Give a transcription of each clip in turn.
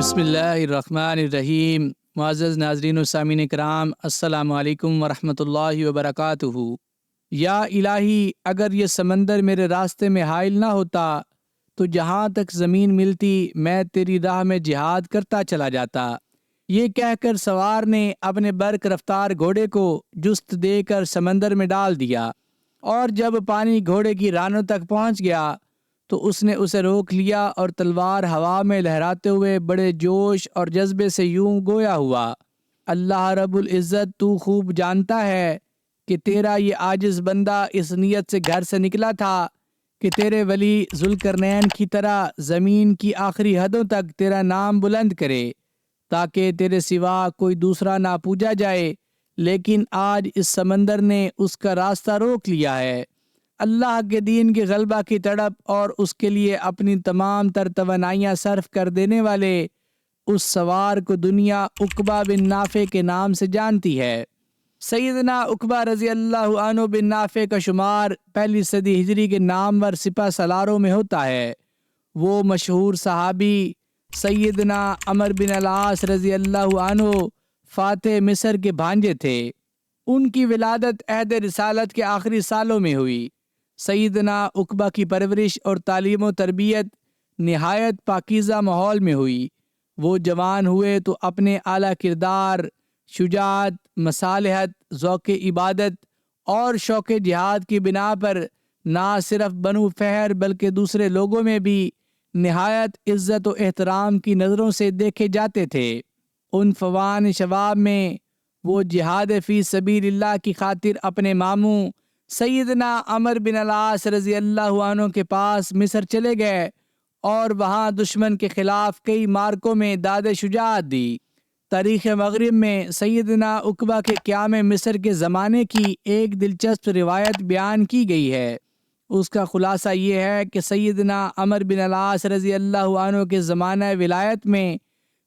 بسم اللہ الرحمن الرحیم۔ معزز ناظرین و سامعین کرام، السلام علیکم ورحمۃ اللہ وبرکاتہ۔ یا الہی، اگر یہ سمندر میرے راستے میں حائل نہ ہوتا تو جہاں تک زمین ملتی میں تیری راہ میں جہاد کرتا چلا جاتا۔ یہ کہہ کر سوار نے اپنے برق رفتار گھوڑے کو جست دے کر سمندر میں ڈال دیا، اور جب پانی گھوڑے کی رانوں تک پہنچ گیا تو اس نے اسے روک لیا اور تلوار ہوا میں لہراتے ہوئے بڑے جوش اور جذبے سے یوں گویا ہوا: اللہ رب العزت، تو خوب جانتا ہے کہ تیرا یہ عاجز بندہ اس نیت سے گھر سے نکلا تھا کہ تیرے ولی ذوالقرنین کی طرح زمین کی آخری حدوں تک تیرا نام بلند کرے تاکہ تیرے سوا کوئی دوسرا نہ پوجا جائے، لیکن آج اس سمندر نے اس کا راستہ روک لیا ہے۔ اللہ کے دین کے غلبہ کی تڑپ اور اس کے لیے اپنی تمام تر توانائیاں صرف کر دینے والے اس سوار کو دنیا عقبہ بن نافع کے نام سے جانتی ہے۔ سیدنا عقبہ رضی اللہ عنہ بن نافع کا شمار پہلی صدی ہجری کے نامور سپہ سالاروں میں ہوتا ہے۔ وہ مشہور صحابی سیدنا عمر بن العاص رضی اللہ عنہ فاتح مصر کے بھانجے تھے۔ ان کی ولادت عہد رسالت کے آخری سالوں میں ہوئی۔ سیدنا عقبہ کی پرورش اور تعلیم و تربیت نہایت پاکیزہ ماحول میں ہوئی۔ وہ جوان ہوئے تو اپنے اعلیٰ کردار، شجاعت، مصالحت، ذوق عبادت اور شوق جہاد کی بنا پر نہ صرف بنو فہر بلکہ دوسرے لوگوں میں بھی نہایت عزت و احترام کی نظروں سے دیکھے جاتے تھے۔ ان فوان شباب میں وہ جہاد فی سبیل اللہ کی خاطر اپنے ماموں سیدنا عمر بن العاص رضی اللہ عنہ کے پاس مصر چلے گئے اور وہاں دشمن کے خلاف کئی معرکوں میں داد شجاعت دی۔ تاریخ مغرب میں سیدنا عقبہ کے قیام مصر کے زمانے کی ایک دلچسپ روایت بیان کی گئی ہے۔ اس کا خلاصہ یہ ہے کہ سیدنا عمر بن العاص رضی اللہ عنہ کے زمانہ ولایت میں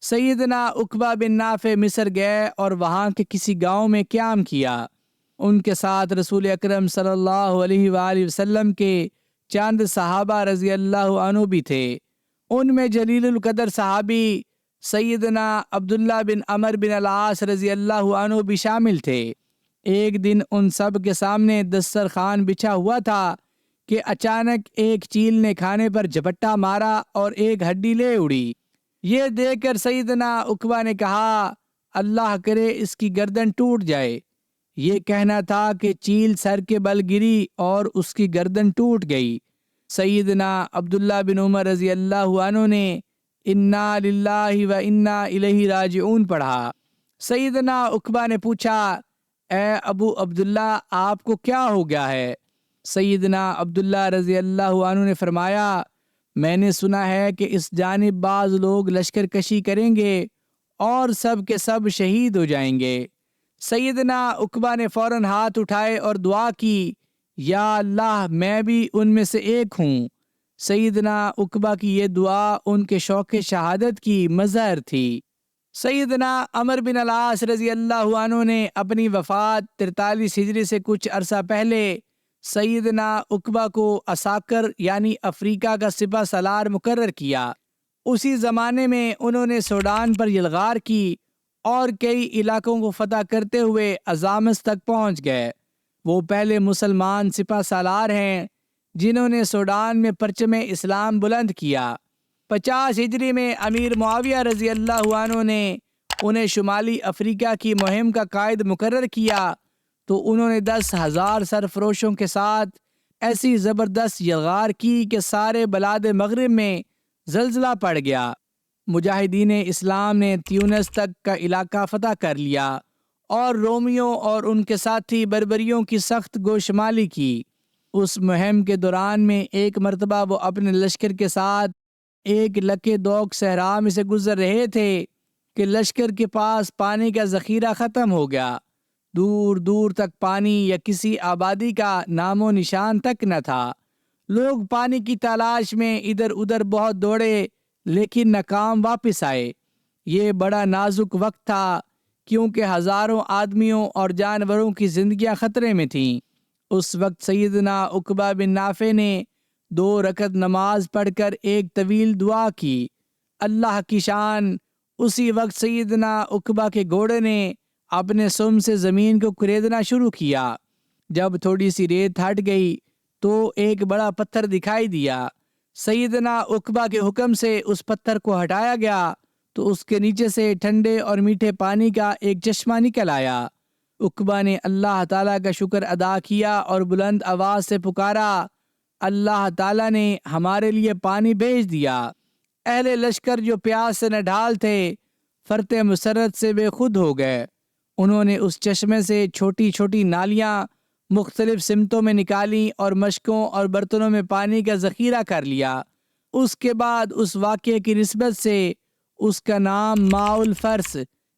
سیدنا عقبہ بن نافع مصر گئے اور وہاں کے کسی گاؤں میں قیام کیا۔ ان کے ساتھ رسول اکرم صلی اللہ علیہ وآلہ وسلم کے چند صحابہ رضی اللہ عنہ بھی تھے۔ ان میں جلیل القدر صحابی سیدنا عبداللہ بن عمر بن العاص رضی اللہ عنہ بھی شامل تھے۔ ایک دن ان سب کے سامنے دسترخوان بچھا ہوا تھا کہ اچانک ایک چیل نے کھانے پر جھپٹا مارا اور ایک ہڈی لے اڑی۔ یہ دیکھ کر سیدنا عقبہ نے کہا: اللہ کرے اس کی گردن ٹوٹ جائے۔ یہ کہنا تھا کہ چیل سر کے بل گری اور اس کی گردن ٹوٹ گئی۔ سیدنا عبداللہ بن عمر رضی اللہ عنہ نے انا للہ و انا الیہ راجعون پڑھا۔ سیدنا عقبہ نے پوچھا: اے ابو عبداللہ، آپ کو کیا ہو گیا ہے؟ سیدنا عبداللہ رضی اللہ عنہ نے فرمایا: میں نے سنا ہے کہ اس جانب بعض لوگ لشکر کشی کریں گے اور سب کے سب شہید ہو جائیں گے۔ سیدنا عقبہ نے فوراً ہاتھ اٹھائے اور دعا کی: یا اللہ، میں بھی ان میں سے ایک ہوں۔ سیدنا عقبہ کی یہ دعا ان کے شوق شہادت کی مظہر تھی۔ سیدنا عمر بن العاص رضی اللہ عنہ نے اپنی وفات 43 ہجری سے کچھ عرصہ پہلے سیدنا عقبہ کو عساکر یعنی افریقہ کا سپہ سالار مقرر کیا۔ اسی زمانے میں انہوں نے سوڈان پر یلغار کی اور کئی علاقوں کو فتح کرتے ہوئے ازامس تک پہنچ گئے۔ وہ پہلے مسلمان سپہ سالار ہیں جنہوں نے سوڈان میں پرچم اسلام بلند کیا۔ 50 ہجری میں امیر معاویہ رضی اللہ عنہ نے انہیں شمالی افریقہ کی مہم کا قائد مقرر کیا تو انہوں نے 10,000 سرفروشوں کے ساتھ ایسی زبردست یلغار کی کہ سارے بلاد مغرب میں زلزلہ پڑ گیا۔ مجاہدین اسلام نے تیونس تک کا علاقہ فتح کر لیا اور رومیوں اور ان کے ساتھی بربریوں کی سخت گوشمالی کی۔ اس مہم کے دوران میں ایک مرتبہ وہ اپنے لشکر کے ساتھ ایک لکے دوک صحرا میں سے گزر رہے تھے کہ لشکر کے پاس پانی کا ذخیرہ ختم ہو گیا۔ دور دور تک پانی یا کسی آبادی کا نام و نشان تک نہ تھا۔ لوگ پانی کی تلاش میں ادھر ادھر بہت دوڑے لیکن ناکام واپس آئے۔ یہ بڑا نازک وقت تھا کیونکہ ہزاروں آدمیوں اور جانوروں کی زندگیاں خطرے میں تھیں۔ اس وقت سیدنا عقبہ بن نافع نے 2 رکعت نماز پڑھ کر ایک طویل دعا کی: اللہ کی شان اسی وقت سیدنا عقبہ کے گھوڑے نے اپنے سم سے زمین کو کریدنا شروع کیا۔ جب تھوڑی سی ریت ہٹ گئی تو ایک بڑا پتھر دکھائی دیا۔ سیدنا عقبہ کے حکم سے اس پتھر کو ہٹایا گیا تو اس کے نیچے سے ٹھنڈے اور میٹھے پانی کا ایک چشمہ نکل آیا۔ عقبہ نے اللہ تعالیٰ کا شکر ادا کیا اور بلند آواز سے پکارا، اللہ تعالیٰ نے ہمارے لیے پانی بھیج دیا۔ اہل لشکر جو پیاس سے نڈھال تھے فرط مسرت سے بے خود ہو گئے۔ انہوں نے اس چشمے سے چھوٹی چھوٹی نالیاں مختلف سمتوں میں نکالیں اور مشکوں اور برتنوں میں پانی کا ذخیرہ کر لیا۔ اس کے بعد اس واقعے کی نسبت سے اس کا نام ماء الفرس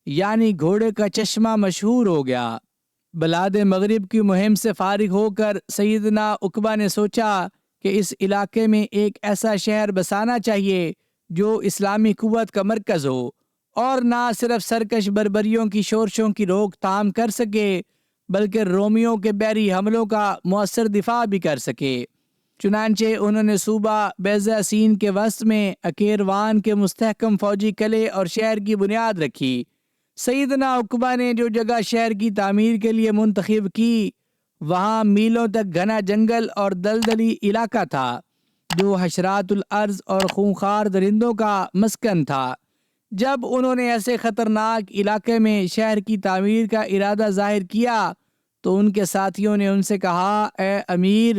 یعنی گھوڑے کا چشمہ مشہور ہو گیا۔ بلاد مغرب کی مہم سے فارغ ہو کر سیدنا عقبہ نے سوچا کہ اس علاقے میں ایک ایسا شہر بسانا چاہیے جو اسلامی قوت کا مرکز ہو اور نہ صرف سرکش بربریوں کی شورشوں کی روک تھام کر سکے بلکہ رومیوں کے بحری حملوں کا مؤثر دفاع بھی کر سکے۔ چنانچہ انہوں نے صوبہ بیضہ سین کے وسط میں اکیروان کے مستحکم فوجی قلعے اور شہر کی بنیاد رکھی۔ سیدنا عقبہ نے جو جگہ شہر کی تعمیر کے لیے منتخب کی وہاں میلوں تک گھنا جنگل اور دلدلی علاقہ تھا جو حشرات الارض اور خونخوار درندوں کا مسکن تھا۔ جب انہوں نے ایسے خطرناک علاقے میں شہر کی تعمیر کا ارادہ ظاہر کیا تو ان کے ساتھیوں نے ان سے کہا، اے امیر،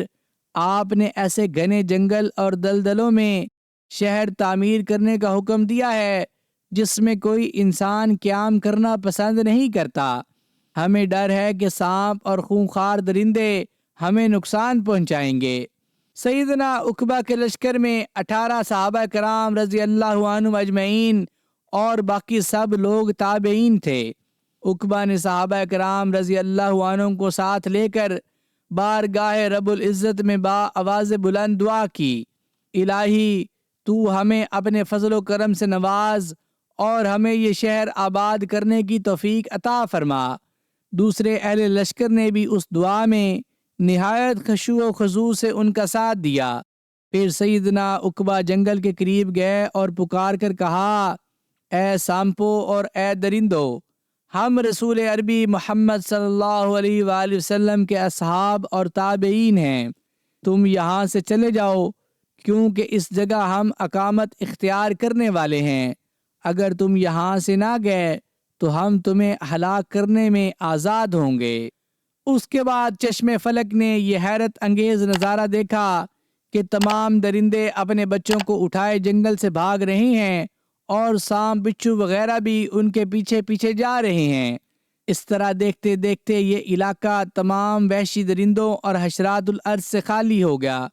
آپ نے ایسے گھنے جنگل اور دلدلوں میں شہر تعمیر کرنے کا حکم دیا ہے جس میں کوئی انسان قیام کرنا پسند نہیں کرتا۔ ہمیں ڈر ہے کہ سانپ اور خونخوار درندے ہمیں نقصان پہنچائیں گے۔ سیدنا عقبہ کے لشکر میں 18 صحابہ کرام رضی اللہ عنہم اجمعین اور باقی سب لوگ تابعین تھے۔ عقبہ نے صحابہ کرام رضی اللہ عنہم کو ساتھ لے کر بارگاہ رب العزت میں با آواز بلند دعا کی، الہی تو ہمیں اپنے فضل و کرم سے نواز اور ہمیں یہ شہر آباد کرنے کی توفیق عطا فرما۔ دوسرے اہل لشکر نے بھی اس دعا میں نہایت خشوع و خضوع سے ان کا ساتھ دیا۔ پھر سیدنا عقبہ جنگل کے قریب گئے اور پکار کر کہا، اے سانپو اور اے درندو، ہم رسول عربی محمد صلی اللہ علیہ وآلہ وسلم کے اصحاب اور تابعین ہیں، تم یہاں سے چلے جاؤ کیونکہ اس جگہ ہم اقامت اختیار کرنے والے ہیں۔ اگر تم یہاں سے نہ گئے تو ہم تمہیں ہلاک کرنے میں آزاد ہوں گے۔ اس کے بعد چشم فلک نے یہ حیرت انگیز نظارہ دیکھا کہ تمام درندے اپنے بچوں کو اٹھائے جنگل سے بھاگ رہے ہیں اور سانپ بچھو وغیرہ بھی ان کے پیچھے پیچھے جا رہے ہیں۔ اس طرح دیکھتے دیکھتے یہ علاقہ تمام وحشی درندوں اور حشرات الارض سے خالی ہو گیا۔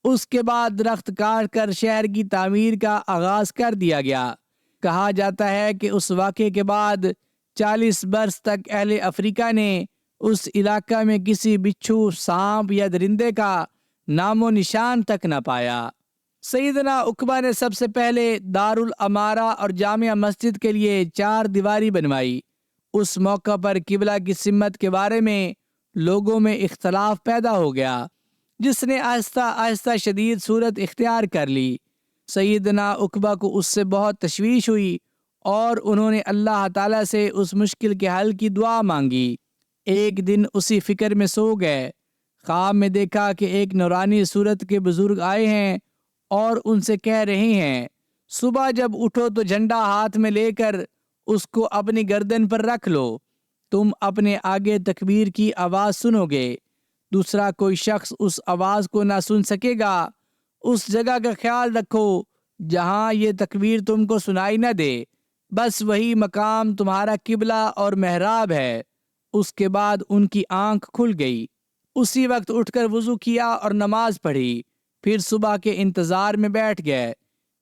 اس کے بعد درخت کاٹ کر شہر کی تعمیر کا آغاز کر دیا گیا۔ کہا جاتا ہے کہ اس واقعے کے بعد 40 برس تک اہل افریقہ نے اس علاقہ میں کسی بچھو، سانپ یا درندے کا نام و نشان تک نہ پایا۔ سیدنا عقبہ نے سب سے پہلے دارالامارہ اور جامع مسجد کے لیے 4 دیواری بنوائی۔ اس موقع پر قبلہ کی سمت کے بارے میں لوگوں میں اختلاف پیدا ہو گیا جس نے آہستہ آہستہ شدید صورت اختیار کر لی۔ سیدنا عقبہ کو اس سے بہت تشویش ہوئی اور انہوں نے اللہ تعالیٰ سے اس مشکل کے حل کی دعا مانگی۔ ایک دن اسی فکر میں سو گئے، خواب میں دیکھا کہ ایک نورانی صورت کے بزرگ آئے ہیں اور ان سے کہہ رہے ہیں، صبح جب اٹھو تو جھنڈا ہاتھ میں لے کر اس کو اپنی گردن پر رکھ لو، تم اپنے آگے تکبیر کی آواز سنو گے، دوسرا کوئی شخص اس آواز کو نہ سن سکے گا۔ اس جگہ کا خیال رکھو جہاں یہ تکبیر تم کو سنائی نہ دے، بس وہی مقام تمہارا قبلہ اور محراب ہے۔ اس کے بعد ان کی آنکھ کھل گئی، اسی وقت اٹھ کر وضو کیا اور نماز پڑھی، پھر صبح کے انتظار میں بیٹھ گئے۔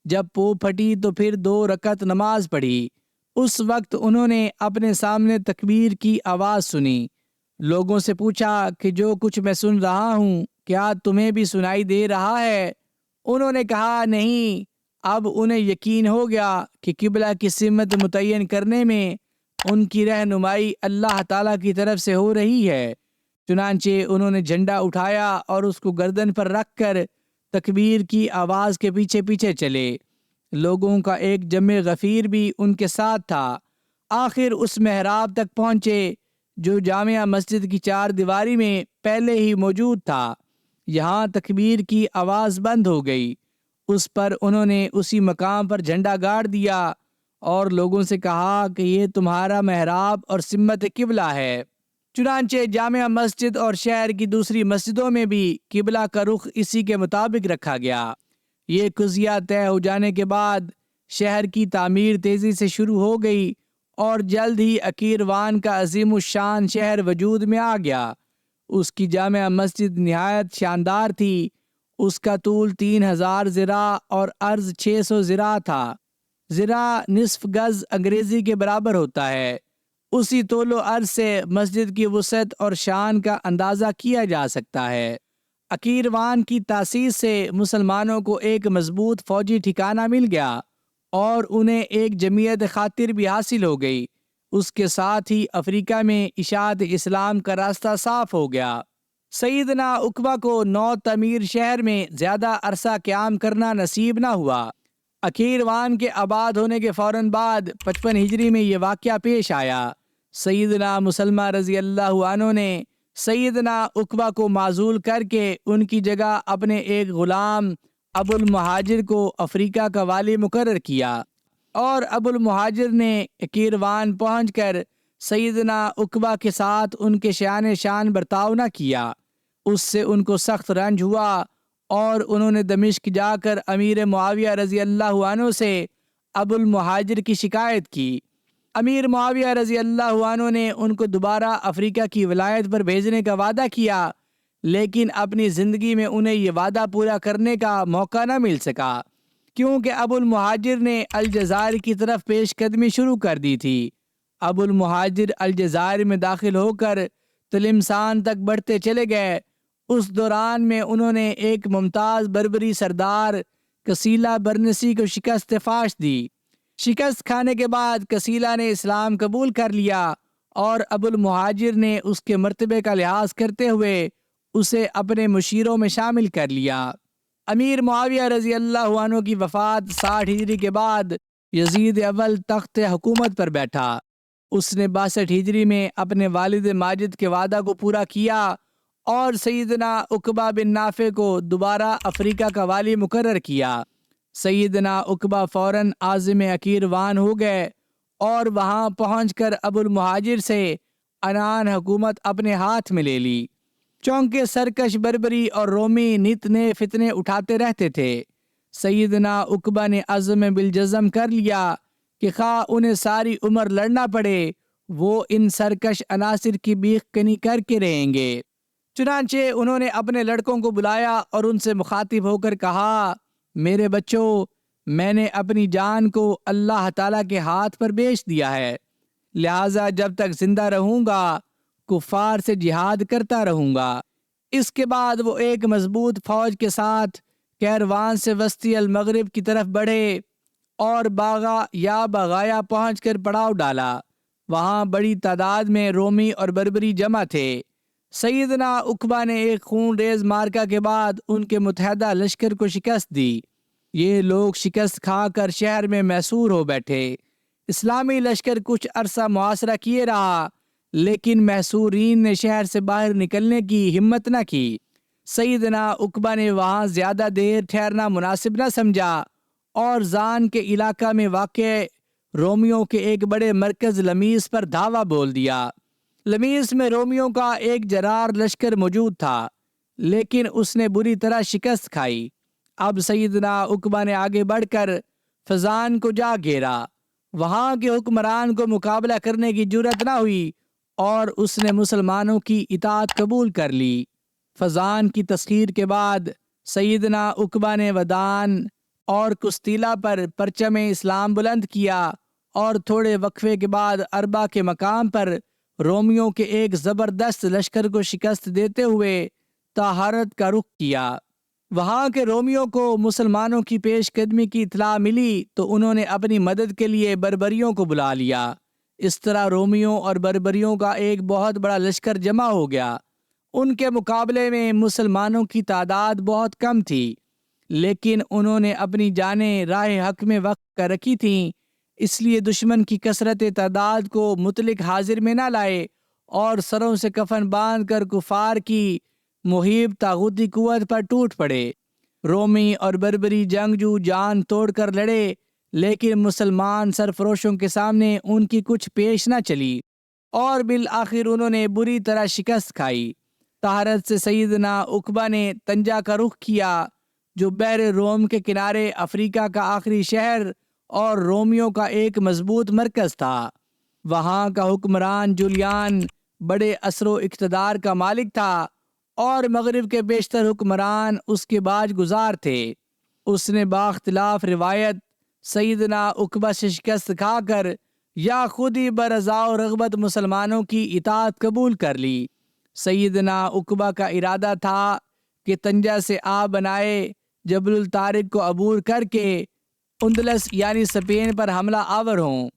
جب پو پھٹی تو پھر 2 رکعت نماز پڑھی۔ اس وقت انہوں نے اپنے سامنے تکبیر کی آواز سنی۔ لوگوں سے پوچھا کہ جو کچھ میں سن رہا ہوں کیا تمہیں بھی سنائی دے رہا ہے؟ انہوں نے کہا نہیں۔ اب انہیں یقین ہو گیا کہ قبلہ کی سمت متعین کرنے میں ان کی رہنمائی اللہ تعالیٰ کی طرف سے ہو رہی ہے۔ چنانچہ انہوں نے جھنڈا اٹھایا اور اس کو گردن پر رکھ کر تکبیر کی آواز کے پیچھے پیچھے چلے۔ لوگوں کا ایک جمع غفیر بھی ان کے ساتھ تھا۔ آخر اس محراب تک پہنچے جو جامع مسجد کی 4 دیواری میں پہلے ہی موجود تھا۔ یہاں تکبیر کی آواز بند ہو گئی۔ اس پر انہوں نے اسی مقام پر جھنڈا گاڑ دیا اور لوگوں سے کہا کہ یہ تمہارا محراب اور سمت قبلہ ہے۔ چنانچہ جامع مسجد اور شہر کی دوسری مسجدوں میں بھی قبلہ کا رخ اسی کے مطابق رکھا گیا۔ یہ قضیہ طے ہو جانے کے بعد شہر کی تعمیر تیزی سے شروع ہو گئی اور جلد ہی اکیروان کا عظیم الشان شہر وجود میں آ گیا۔ اس کی جامع مسجد نہایت شاندار تھی۔ اس کا طول 3000 ذراع اور عرض 600 ذراع تھا۔ ذراع نصف گز انگریزی کے برابر ہوتا ہے۔ اسی طول و عرض سے مسجد کی وسعت اور شان کا اندازہ کیا جا سکتا ہے۔ اکیروان کی تاسیس سے مسلمانوں کو ایک مضبوط فوجی ٹھکانہ مل گیا اور انہیں ایک جمعیت خاطر بھی حاصل ہو گئی۔ اس کے ساتھ ہی افریقہ میں اشاعت اسلام کا راستہ صاف ہو گیا۔ سیدنا عقبہ کو نو تعمیر شہر میں زیادہ عرصہ قیام کرنا نصیب نہ ہوا۔ اکیروان کے آباد ہونے کے فوراً بعد 55 ہجری میں یہ واقعہ پیش آیا۔ سیدنا مسلمہ رضی اللہ عنہ نے سیدنا عقبہ کو معزول کر کے ان کی جگہ اپنے ایک غلام ابو المہاجر کو افریقہ کا والی مقرر کیا، اور ابو المہاجر نے اکیروان پہنچ کر سیدنا عقبہ کے ساتھ ان کے شان برتاؤ نہ کیا۔ اس سے ان کو سخت رنج ہوا اور انہوں نے دمشق جا کر امیر معاویہ رضی اللہ عنہ سے ابو المہاجر کی شکایت کی۔ امیر معاویہ رضی اللہ عنہ نے ان کو دوبارہ افریقہ کی ولایت پر بھیجنے کا وعدہ کیا، لیکن اپنی زندگی میں انہیں یہ وعدہ پورا کرنے کا موقع نہ مل سکا، کیونکہ ابو المہاجر نے الجزائر کی طرف پیش قدمی شروع کر دی تھی۔ ابو المہاجر الجزائر میں داخل ہو کر تلمسان تک بڑھتے چلے گئے۔ اس دوران میں انہوں نے ایک ممتاز بربری سردار کسیلہ برنسی کو شکست فاش دی۔ شکست کھانے کے بعد کسیلہ نے اسلام قبول کر لیا اور ابو المہاجر نے اس کے مرتبے کا لحاظ کرتے ہوئے اسے اپنے مشیروں میں شامل کر لیا۔ امیر معاویہ رضی اللہ عنہ کی وفات 60 ہجری کے بعد یزید اول تخت حکومت پر بیٹھا۔ اس نے 62 ہجری میں اپنے والد ماجد کے وعدہ کو پورا کیا اور سیدنا عقبہ بن نافع کو دوبارہ افریقہ کا والی مقرر کیا۔ سیدنا عقبہ فوراً عازم اکیروان ہو گئے اور وہاں پہنچ کر ابو المہاجر سے عنان حکومت اپنے ہاتھ میں لے لی۔ چونکہ سرکش بربری اور رومی نت نئے فتنے اٹھاتے رہتے تھے، سیدنا عقبہ نے عزم بالجزم کر لیا کہ خواہ انہیں ساری عمر لڑنا پڑے، وہ ان سرکش عناصر کی بیخ کنی کر کے رہیں گے۔ چنانچہ انہوں نے اپنے لڑکوں کو بلایا اور ان سے مخاطب ہو کر کہا، میرے بچوں، میں نے اپنی جان کو اللہ تعالیٰ کے ہاتھ پر بیچ دیا ہے، لہٰذا جب تک زندہ رہوں گا کفار سے جہاد کرتا رہوں گا۔ اس کے بعد وہ ایک مضبوط فوج کے ساتھ کیروان سے وسطی المغرب کی طرف بڑھے اور باغا یا بغایا پہنچ کر پڑاؤ ڈالا۔ وہاں بڑی تعداد میں رومی اور بربری جمع تھے۔ سیدنا عقبہ نے ایک خون ریز مارکا کے بعد ان کے متحدہ لشکر کو شکست دی۔ یہ لوگ شکست کھا کر شہر میں محصور ہو بیٹھے۔ اسلامی لشکر کچھ عرصہ محاصرہ کیے رہا، لیکن محصورین نے شہر سے باہر نکلنے کی ہمت نہ کی۔ سیدنا عقبہ نے وہاں زیادہ دیر ٹھہرنا مناسب نہ سمجھا اور زان کے علاقہ میں واقع رومیوں کے ایک بڑے مرکز لمیس پر دھاوا بول دیا۔ لمیس میں رومیوں کا ایک جرار لشکر موجود تھا، لیکن اس نے بری طرح شکست کھائی۔ اب سیدنا عقبہ نے آگے بڑھ کر فزان کو جا گھیرا۔ وہاں کے حکمران کو مقابلہ کرنے کی جرأت نہ ہوئی اور اس نے مسلمانوں کی اطاعت قبول کر لی۔ فزان کی تسخیر کے بعد سیدنا عقبہ نے ودان اور کستیلہ پر پرچم اسلام بلند کیا اور تھوڑے وقفے کے بعد اربا کے مقام پر رومیوں کے ایک زبردست لشکر کو شکست دیتے ہوئے طاہرت کا رخ کیا۔ وہاں کے رومیوں کو مسلمانوں کی پیش قدمی کی اطلاع ملی تو انہوں نے اپنی مدد کے لیے بربریوں کو بلا لیا۔ اس طرح رومیوں اور بربریوں کا ایک بہت بڑا لشکر جمع ہو گیا۔ ان کے مقابلے میں مسلمانوں کی تعداد بہت کم تھی۔ لیکن انہوں نے اپنی جانیں راہ حق میں وقف کر رکھی تھیں، اس لیے دشمن کی کثرت تعداد کو مطلق حاضر میں نہ لائے اور سروں سے کفن باندھ کر کفار کی مہیب طاغوتی قوت پر ٹوٹ پڑے۔ رومی اور بربری جنگجو جان توڑ کر لڑے، لیکن مسلمان سرفروشوں کے سامنے ان کی کچھ پیش نہ چلی اور بالآخر انہوں نے بری طرح شکست کھائی۔ طہارت سے سیدنا عقبہ نے طنجہ کا رخ کیا، جو بحر روم کے کنارے افریقہ کا آخری شہر اور رومیوں کا ایک مضبوط مرکز تھا۔ وہاں کا حکمران جولیان بڑے اثر و اقتدار کا مالک تھا اور مغرب کے بیشتر حکمران اس کے باج گزار تھے۔ اس نے باختلاف روایت سیدنا عقبہ سے شکست کھا کر یا خود ہی برضا و رغبت مسلمانوں کی اطاعت قبول کر لی۔ سیدنا عقبہ کا ارادہ تھا کہ طنجہ سے آب بنائے جبل الطارق کو عبور کر کے اندلس یعنی اسپین پر حملہ آور ہوں،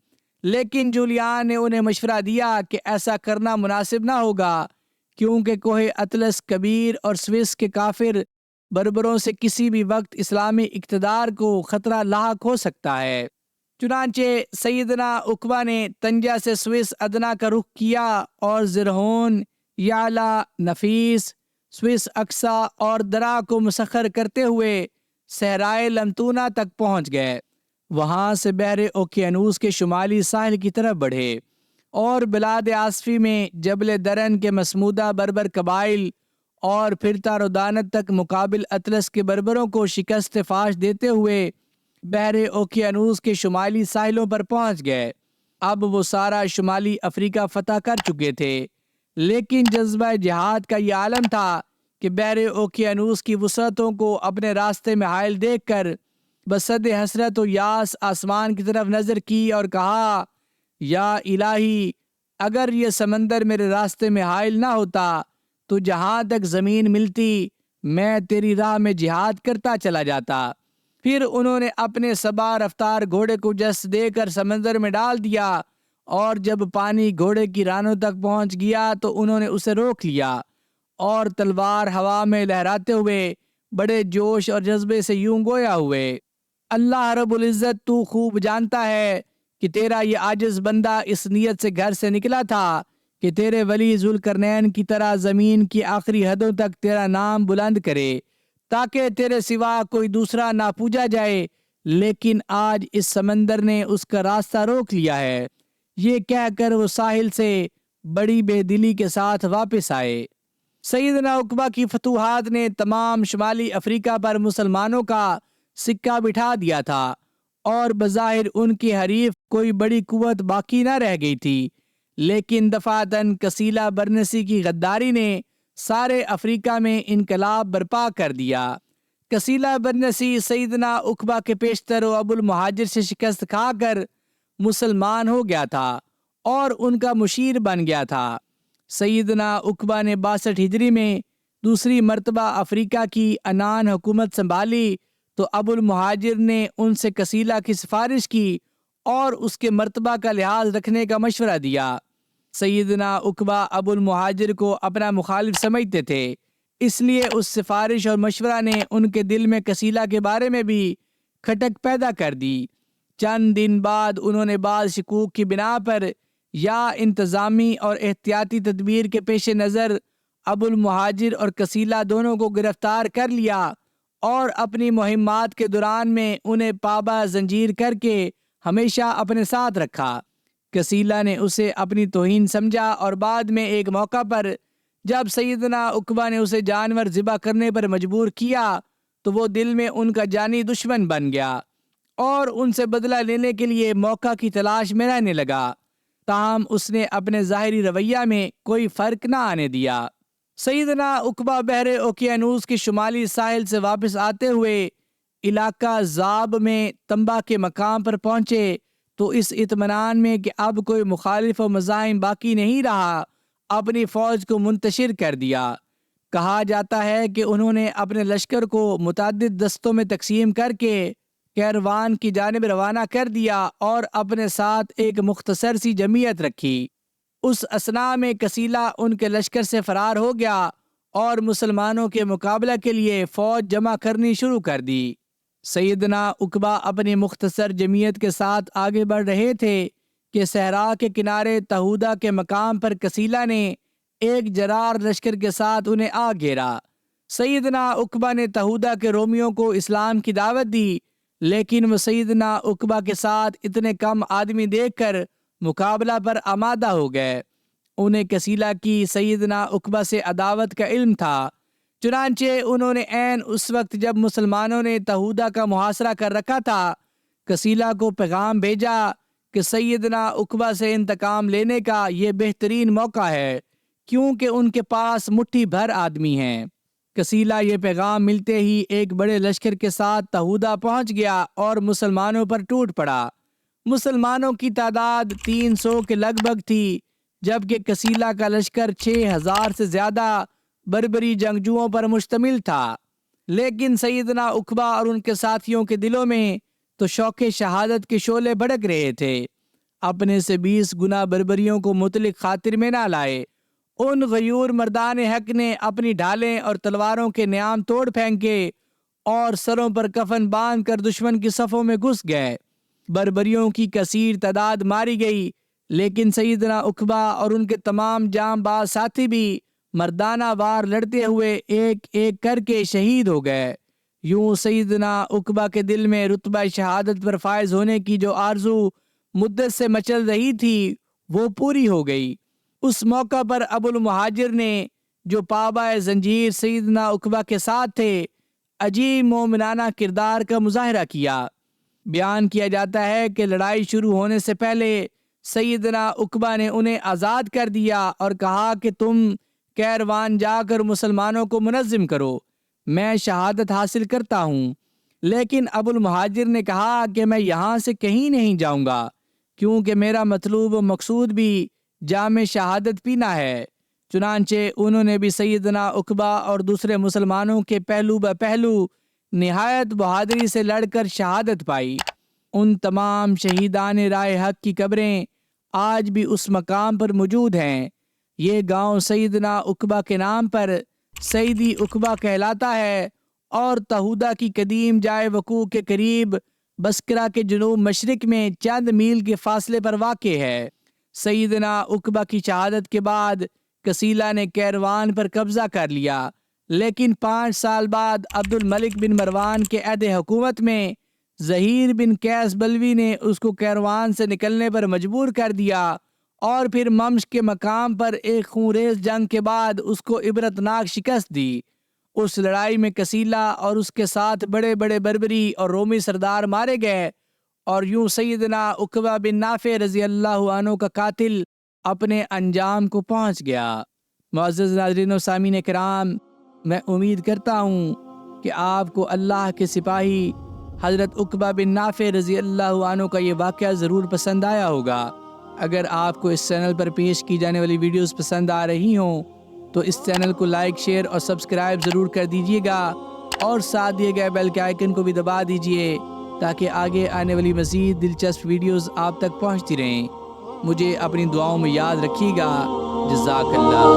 لیکن جولیان نے انہیں مشورہ دیا کہ ایسا کرنا مناسب نہ ہوگا، کیونکہ کوہ اطلس کبیر اور سوئس کے کافر بربروں سے کسی بھی وقت اسلامی اقتدار کو خطرہ لاحق ہو سکتا ہے۔ چنانچہ سیدنا عقبہ نے طنجہ سے سوئس ادنا کا رخ کیا اور زرہون، یعلا، نفیس، سوئس اقصی اور درا کو مسخر کرتے ہوئے صحرائے لمتونہ تک پہنچ گئے۔ وہاں سے بحر اوقیانوس کے شمالی ساحل کی طرف بڑھے اور بلاد آصفی میں جبل درن کے مسمودہ بربر قبائل اور پھر تارودانت تک مقابل اطلس کے بربروں کو شکست فاش دیتے ہوئے بحر اوقیانوس کے شمالی ساحلوں پر پہنچ گئے۔ اب وہ سارا شمالی افریقہ فتح کر چکے تھے، لیکن جذبہ جہاد کا یہ عالم تھا کہ بحر اوقیانوس کی وسعتوں کو اپنے راستے میں حائل دیکھ کر بصد حسرت و یاس آسمان کی طرف نظر کی اور کہا، یا الہی، اگر یہ سمندر میرے راستے میں حائل نہ ہوتا تو جہاں تک زمین ملتی میں تیری راہ میں جہاد کرتا چلا جاتا۔ پھر انہوں نے اپنے سبا رفتار گھوڑے کو جس دے کر سمندر میں ڈال دیا اور جب پانی گھوڑے کی رانوں تک پہنچ گیا تو انہوں نے اسے روک لیا اور تلوار ہوا میں لہراتے ہوئے بڑے جوش اور جذبے سے یوں گویا ہوئے، اللہ رب العزت تو خوب جانتا ہے کہ تیرا یہ عاجز بندہ اس نیت سے گھر سے نکلا تھا کہ تیرے ولی ذوالقرنین کی طرح زمین کی آخری حدوں تک تیرا نام بلند کرے تاکہ تیرے سوا کوئی دوسرا نہ پوجا جائے، لیکن آج اس سمندر نے اس کا راستہ روک لیا ہے۔ یہ کہہ کر وہ ساحل سے بڑی بے دلی کے ساتھ واپس آئے۔ سیدنا عقبہ کی فتوحات نے تمام شمالی افریقہ پر مسلمانوں کا سکہ بٹھا دیا تھا اور بظاہر ان کی حریف کوئی بڑی قوت باقی نہ رہ گئی تھی، لیکن دفعتاً قصیلہ برنسی کی غداری نے سارے افریقہ میں انقلاب برپا کر دیا۔ قصیلہ برنسی سیدنا عقبہ کے پیشتر و ابو المہاجر سے شکست کھا کر مسلمان ہو گیا تھا اور ان کا مشیر بن گیا تھا۔ سیدنا عقبہ نے 62 ہجری میں دوسری مرتبہ افریقہ کی عنان حکومت سنبھالی تو ابو المہاجر نے ان سے قصیلہ کی سفارش کی اور اس کے مرتبہ کا لحاظ رکھنے کا مشورہ دیا۔ سیدنا عقبہ ابو المہاجر کو اپنا مخالف سمجھتے تھے، اس لیے اس سفارش اور مشورہ نے ان کے دل میں قصیلہ کے بارے میں بھی کھٹک پیدا کر دی۔ چند دن بعد انہوں نے بعض شکوک کی بنا پر یا انتظامی اور احتیاطی تدبیر کے پیش نظر ابو المہاجر اور قصیلہ دونوں کو گرفتار کر لیا اور اپنی مہمات کے دوران میں انہیں پابہ زنجیر کر کے ہمیشہ اپنے ساتھ رکھا۔ قصیلہ نے اسے اپنی توہین سمجھا اور بعد میں ایک موقع پر جب سیدنا عقبہ نے اسے جانور ذبح کرنے پر مجبور کیا تو وہ دل میں ان کا جانی دشمن بن گیا اور ان سے بدلہ لینے کے لیے موقع کی تلاش میں رہنے لگا، تاہم اس نے اپنے ظاہری رویہ میں کوئی فرق نہ آنے دیا۔ سیدنا عقبہ بحر اوقیانوس کے شمالی ساحل سے واپس آتے ہوئے علاقہ زاب میں تنبہ کے مقام پر پہنچے تو اس اطمینان میں کہ اب کوئی مخالف و مزاحم باقی نہیں رہا اپنی فوج کو منتشر کر دیا۔ کہا جاتا ہے کہ انہوں نے اپنے لشکر کو متعدد دستوں میں تقسیم کر کے کیروان کی جانب روانہ کر دیا اور اپنے ساتھ ایک مختصر سی جمعیت رکھی۔ اس اثناء میں قصیلہ ان کے لشکر سے فرار ہو گیا اور مسلمانوں کے مقابلہ کے لیے فوج جمع کرنی شروع کر دی۔ سیدنا عقبہ اپنی مختصر جمعیت کے ساتھ آگے بڑھ رہے تھے کہ صحرا کے کنارے تہودہ کے مقام پر کسیلہ نے ایک جرار لشکر کے ساتھ انہیں آ گھیرا۔ سیدنا عقبہ نے تہودہ کے رومیوں کو اسلام کی دعوت دی، لیکن وہ سیدنا عقبہ کے ساتھ اتنے کم آدمی دیکھ کر مقابلہ پر آمادہ ہو گئے۔ انہیں کسیلہ کی سیدنا عقبہ سے عداوت کا علم تھا، چنانچہ انہوں نے عین اس وقت جب مسلمانوں نے تہودہ کا محاصرہ کر رکھا تھا، کسیلہ کو پیغام بھیجا کہ سیدنا عقبہ سے انتقام لینے کا یہ بہترین موقع ہے، کیونکہ ان کے پاس مٹھی بھر آدمی ہیں۔ کسیلہ یہ پیغام ملتے ہی ایک بڑے لشکر کے ساتھ تہودہ پہنچ گیا اور مسلمانوں پر ٹوٹ پڑا۔ مسلمانوں کی تعداد 300 کے لگ بھگ تھی، جبکہ کسیلہ کا لشکر 6000 سے زیادہ بربری جنگجوؤں پر مشتمل تھا۔ لیکن سیدنا عقبہ اور ان کے ساتھیوں کے دلوں میں تو شوق شہادت کے شعلے بھڑک رہے تھے۔ اپنے سے 20 گنا بربریوں کو مطلق خاطر میں نہ لائے، ان غیور مردان حق نے اپنی ڈھالیں اور تلواروں کے نیام توڑ پھینکے اور سروں پر کفن باندھ کر دشمن کی صفوں میں گھس گئے۔ بربریوں کی کثیر تعداد ماری گئی، لیکن سیدنا عقبہ اور ان کے تمام جاں باز ساتھی بھی مردانہ وار لڑتے ہوئے ایک ایک کر کے شہید ہو گئے۔ یوں سیدنا عقبہ کے دل میں رتبہ شہادت پر فائز ہونے کی جو آرزو مدت سے مچل رہی تھی وہ پوری ہو گئی۔ اس موقع پر ابو المہاجر نے، جو پابہ زنجیر سیدنا عقبہ کے ساتھ تھے، عجیب مومنانہ کردار کا مظاہرہ کیا۔ بیان کیا جاتا ہے کہ لڑائی شروع ہونے سے پہلے سیدنا عقبہ نے انہیں آزاد کر دیا اور کہا کہ تم کیروان جا کر مسلمانوں کو منظم کرو، میں شہادت حاصل کرتا ہوں۔ لیکن ابو المہاجر نے کہا کہ میں یہاں سے کہیں نہیں جاؤں گا، کیونکہ میرا مطلوب و مقصود بھی جام شہادت پینا ہے۔ چنانچہ انہوں نے بھی سیدنا عقبہ اور دوسرے مسلمانوں کے پہلو بہ پہلو نہایت بہادری سے لڑ کر شہادت پائی۔ ان تمام شہیدان راہ حق کی قبریں آج بھی اس مقام پر موجود ہیں۔ یہ گاؤں سیدنا عقبہ کے نام پر سیدی عقبہ کہلاتا ہے اور تہودہ کی قدیم جائے وقوع کے قریب بسکرہ کے جنوب مشرق میں چند میل کے فاصلے پر واقع ہے۔ سیدنا عقبہ کی شہادت کے بعد کسیلہ نے کیروان پر قبضہ کر لیا، لیکن 5 سال بعد عبد الملک بن مروان کے عہد حکومت میں ظہیر بن قیس بلوی نے اس کو کیروان سے نکلنے پر مجبور کر دیا اور پھر ممش کے مقام پر ایک خونریز جنگ کے بعد اس کو عبرتناک شکست دی۔ اس لڑائی میں کسیلہ اور اس کے ساتھ بڑے بڑے بربری اور رومی سردار مارے گئے، اور یوں سیدنا عقبہ بن نافع رضی اللہ عنہ کا قاتل اپنے انجام کو پہنچ گیا۔ معزز ناظرین و سامعین کرام، میں امید کرتا ہوں کہ آپ کو اللہ کے سپاہی حضرت عقبہ بن نافع رضی اللہ عنہ کا یہ واقعہ ضرور پسند آیا ہوگا۔ اگر آپ کو اس چینل پر پیش کی جانے والی ویڈیوز پسند آ رہی ہوں تو اس چینل کو لائک، شیئر اور سبسکرائب ضرور کر دیجیے گا، اور ساتھ دیے گئے بیل کے آئیکن کو بھی دبا دیجیے تاکہ آگے آنے والی مزید دلچسپ ویڈیوز آپ تک پہنچتی رہیں۔ مجھے اپنی دعاؤں میں یاد رکھیے گا۔ جزاک اللہ۔